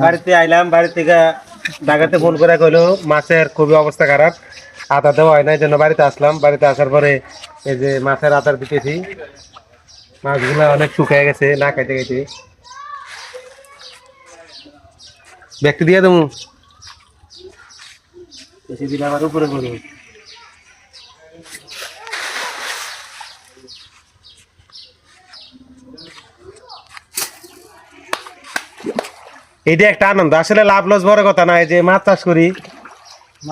বাড়িতে আইলাম, বাড়ি থেকে ঢাকাতে ফোন করে কইলো মাছের খুবই অবস্থা খারাপ, আদা দেওয়া হয় না, এই জন্য বাড়িতে আসলাম। বাড়িতে আসার পরে এই যে মাছের আদার দিতেছি, মাছগুলা অনেক শুকিয়ে গেছে, না খাইতে খাইতে। ব্যক্তি দিয়ে দেবো, বেশি দিলে আবার উপরে করবো। এটা একটা আনন্দ, আসলে লাভ লস বড় কথা না। এই যে মাছ চাষ করি,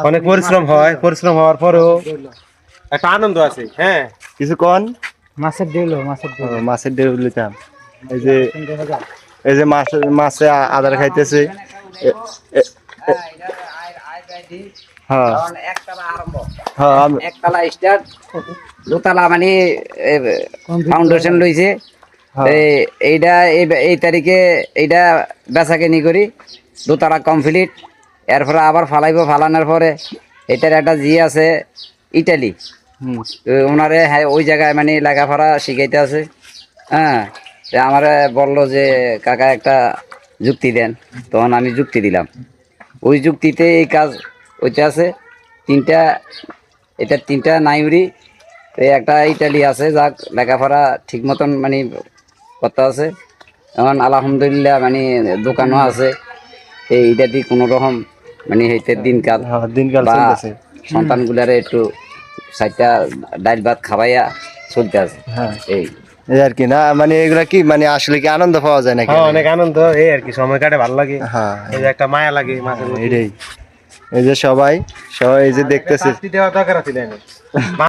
অনেক পরিশ্রম হয়, পরিশ্রম হওয়ার পরেও একটা আনন্দ আছে। হ্যাঁ, কিছু কন মাছের ডিল মাছের ডেউ লিতাম। এই যে মাছে আদার খাইতেছে। হ্যাঁ হ্যাঁ একতলা স্টার্ট, দোতলা মানে ফাউন্ডেশন লইছে। এইটা এই তারিখে এইটা বেচা কিনি করি, দোতলা কমপ্লিট। এরপরে আবার ফালানোর পরে এটার একটা জি আছে ইটালি, ওনারে হ্যাঁ ওই জায়গায় মানে লেখাপড়া শিখাইতে আছে। হ্যাঁ, আমারে বললো যে কাকা একটা যুক্তি দেন, তখন আমি যুক্তি দিলাম। ওই যুক্তিতে এই কাজ ওইটা আছে তিনটা নাইউরি, একটা ইটালি আছে, যাক লেখাপড়া ঠিক মতন মানে করতে আছে। এখন আলহামদুলিল্লাহ মানে দোকানও আছে, এইটা দিয়ে কোনো রকম মানে হইতে দিনকাল বা সন্তানগুলারে একটু সাইডটা ডাইল ভাত খাওয়াইয়া চলতে আছে। এই আর কি না, মানে এগুলা কি মানে আসলে কি আনন্দ পাওয়া যায় নাকি? অনেক আনন্দ, এই আর কি সময় কাটে, ভালো লাগে। হ্যাঁ, এই যে একটা মায়া লাগে মাছের মধ্যে। এটাই, এই যে সবাই এই যে দেখতেছে। দেওয়া দরকার আছে।